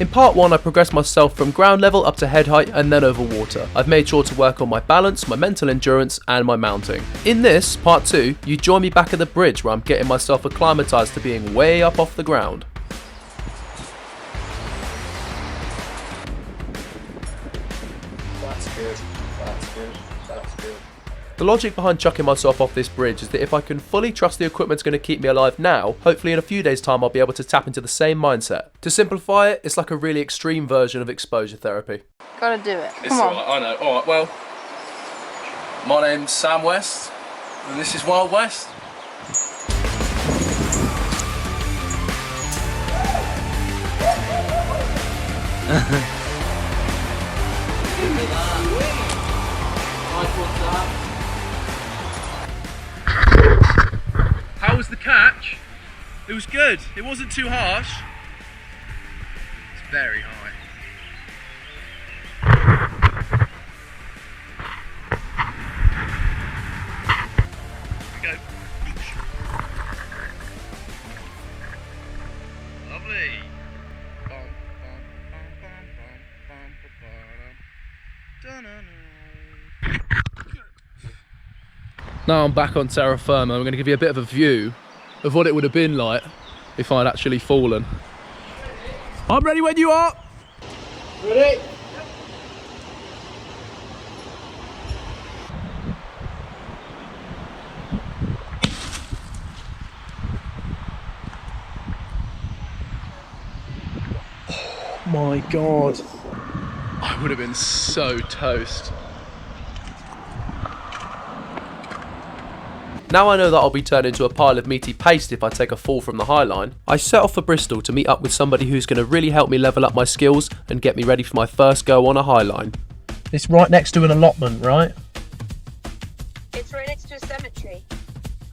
In part 1 I progressed myself from ground level up to head height and then over water. I've made sure to work on my balance, my mental endurance and my mounting. In this, part 2, you join me back at the bridge where I'm getting myself acclimatised to being way up off the ground. That's good, that's good, that's good. The logic behind chucking myself off this bridge is that if I can fully trust the equipment's going to keep me alive now, hopefully in a few days' time I'll be able to tap into the same mindset. To simplify it, it's like a really extreme version of exposure therapy. Gotta do it. It's Come on. alright, I know. Alright, well, my name's Sam West, and this is Wild West. How was the catch? It was good. It wasn't too harsh. It's very high. Here we go. Lovely. Now I'm back on terra firma. I'm going to give you a bit of a view of what it would have been like if I'd actually fallen. I'm ready when you are. Ready? Oh my god. I would have been so toast. Now I know that I'll be turned into a pile of meaty paste if I take a fall from the highline, I set off for Bristol to meet up with somebody who's going to really help me level up my skills and get me ready for my first go on a highline. It's right next to an allotment, right? It's right next to a cemetery.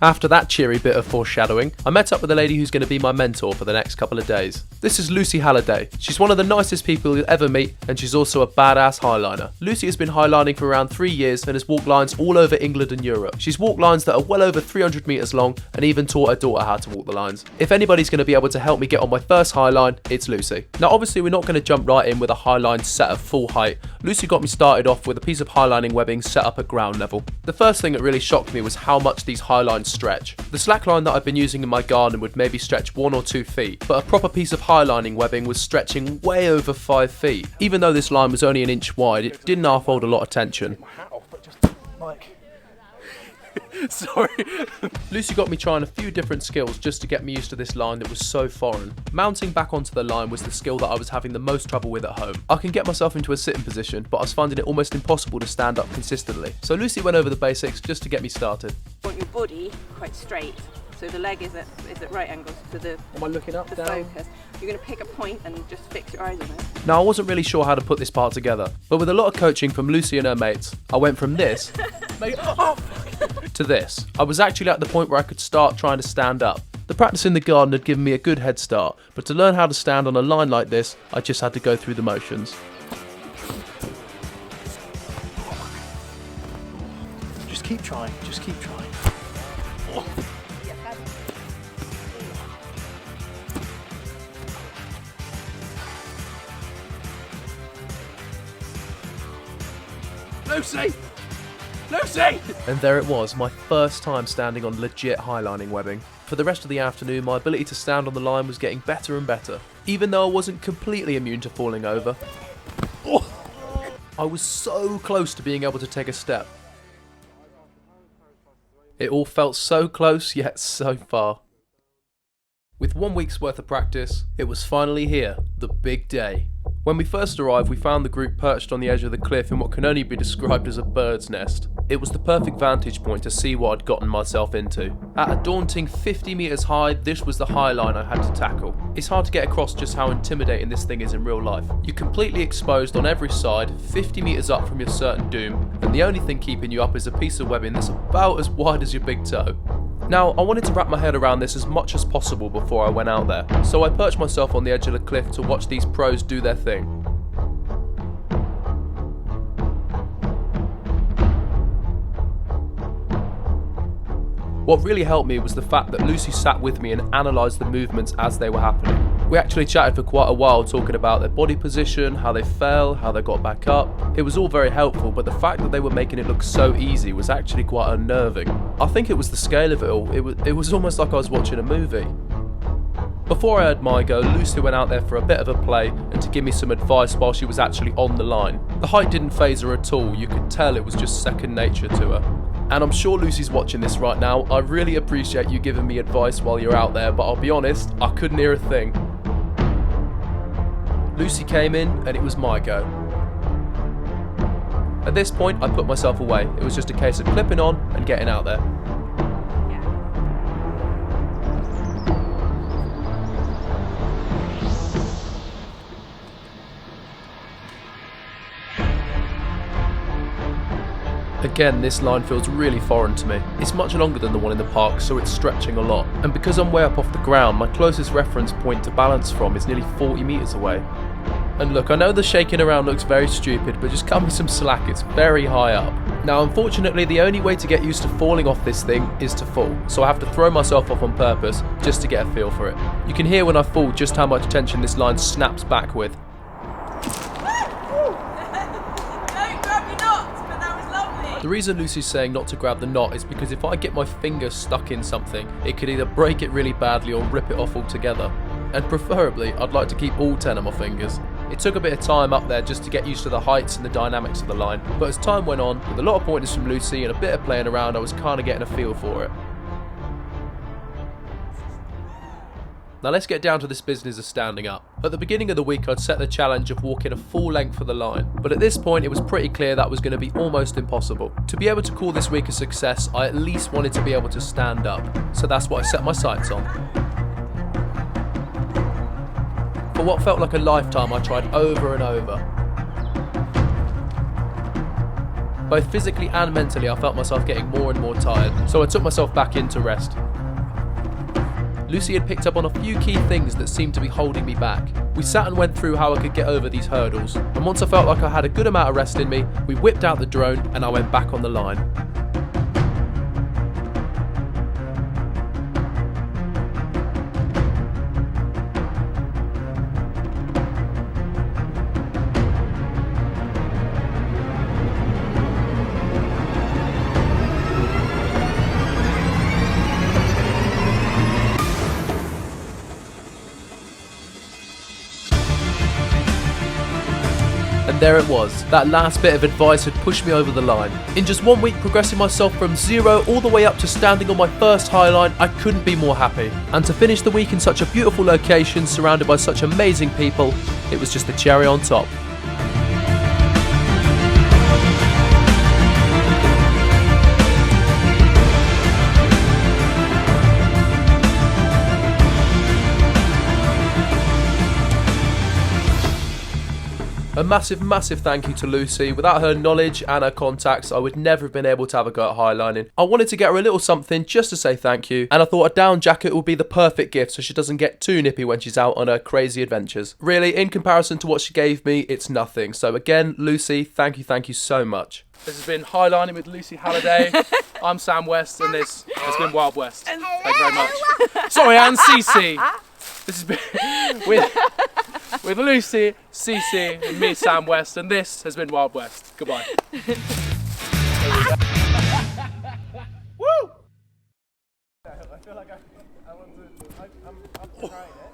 After that cheery bit of foreshadowing, I met up with a lady who's going to be my mentor for the next couple of days. This is Lucy Halliday. She's one of the nicest people you'll ever meet, and she's also a badass highliner. Lucy has been highlining for around 3 years and has walked lines all over England and Europe. She's walked lines that are well over 300 metres long and even taught her daughter how to walk the lines. If anybody's going to be able to help me get on my first highline, it's Lucy. Now obviously we're not going to jump right in with a highline set at full height. Lucy got me started off with a piece of highlining webbing set up at ground level. The first thing that really shocked me was how much these highlines stretch. The slackline that I've been using in my garden would maybe stretch 1 or 2 feet, but a proper piece of highlining webbing was stretching way over 5 feet. Even though this line was only an inch wide, it didn't half hold a lot of tension. Sorry. Lucy got me trying a few different skills just to get me used to this line that was so foreign. Mounting back onto the line was the skill that I was having the most trouble with at home. I can get myself into a sitting position, but I was finding it almost impossible to stand up consistently. So Lucy went over the basics just to get me started. You want your body quite straight, so the leg is at right angles to the Am I looking up, down? focus. You're going to pick a point and just fix your eyes on it. Now I wasn't really sure how to put this part together, but with a lot of coaching from Lucy and her mates, I went from this to this. I was actually at the point where I could start trying to stand up. The practice in the garden had given me a good head start, but to learn how to stand on a line like this, I just had to go through the motions. Just keep trying, just keep trying. Lucy! Lucy! And there it was, my first time standing on legit highlining webbing. For the rest of the afternoon, my ability to stand on the line was getting better and better, even though I wasn't completely immune to falling over. I was so close to being able to take a step. It all felt so close, yet so far. With 1 week's worth of practice, it was finally here, the big day. When we first arrived, we found the group perched on the edge of the cliff in what can only be described as a bird's nest. It was the perfect vantage point to see what I'd gotten myself into. At a daunting 50 metres high, this was the high line I had to tackle. It's hard to get across just how intimidating this thing is in real life. You're completely exposed on every side, 50 metres up from your certain doom, and the only thing keeping you up is a piece of webbing that's about as wide as your big toe. Now, I wanted to wrap my head around this as much as possible before I went out there, so I perched myself on the edge of the cliff to watch these pros do their thing. What really helped me was the fact that Lucy sat with me and analysed the movements as they were happening. We actually chatted for quite a while, talking about their body position, how they fell, how they got back up. It was all very helpful, but the fact that they were making it look so easy was actually quite unnerving. I think it was the scale of it all. It was almost like I was watching a movie. Before I had my go, Lucy went out there for a bit of a play and to give me some advice while she was actually on the line. The height didn't faze her at all, you could tell it was just second nature to her. And I'm sure Lucy's watching this right now. I really appreciate you giving me advice while you're out there, but I'll be honest, I couldn't hear a thing. Lucy came in and it was my go. At this point, I put myself away. It was just a case of clipping on and getting out there. Again, this line feels really foreign to me. It's much longer than the one in the park, so it's stretching a lot. And because I'm way up off the ground, my closest reference point to balance from is nearly 40 metres away. And look, I know the shaking around looks very stupid, but just cut me some slack, it's very high up. Now, unfortunately, the only way to get used to falling off this thing is to fall, so I have to throw myself off on purpose just to get a feel for it. You can hear when I fall just how much tension this line snaps back with. The reason Lucy's saying not to grab the knot is because if I get my finger stuck in something, it could either break it really badly or rip it off altogether. And preferably, I'd like to keep all 10 of my fingers. It took a bit of time up there just to get used to the heights and the dynamics of the line, but as time went on, with a lot of pointers from Lucy and a bit of playing around, I was kind of getting a feel for it. Now let's get down to this business of standing up. At the beginning of the week I'd set the challenge of walking a full length for the line, but at this point it was pretty clear that was going to be almost impossible. To be able to call this week a success, I at least wanted to be able to stand up, so that's what I set my sights on. For what felt like a lifetime I tried over and over. Both physically and mentally I felt myself getting more and more tired, so I took myself back in to rest. Lucy had picked up on a few key things that seemed to be holding me back. We sat and went through how I could get over these hurdles, and once I felt like I had a good amount of rest in me, we whipped out the drone and I went back on the line. And there it was, that last bit of advice had pushed me over the line. In just 1 week, progressing myself from 0 all the way up to standing on my first highline, I couldn't be more happy. And to finish the week in such a beautiful location, surrounded by such amazing people, it was just the cherry on top. A massive thank you to Lucy. Without her knowledge and her contacts, I would never have been able to have a go at highlining. I wanted to get her a little something just to say thank you, and I thought a down jacket would be the perfect gift so she doesn't get too nippy when she's out on her crazy adventures. Really, in comparison to what she gave me, it's nothing. So again, Lucy, thank you so much. This has been Highlining with Lucy Halliday. I'm Sam West, and this has been Wild West. Thank you very much. Sorry, and Cece. This has been with Lucy, Cece, and me, Sam West, and this has been Wild West. Goodbye. Woo! I feel like I'm trying it.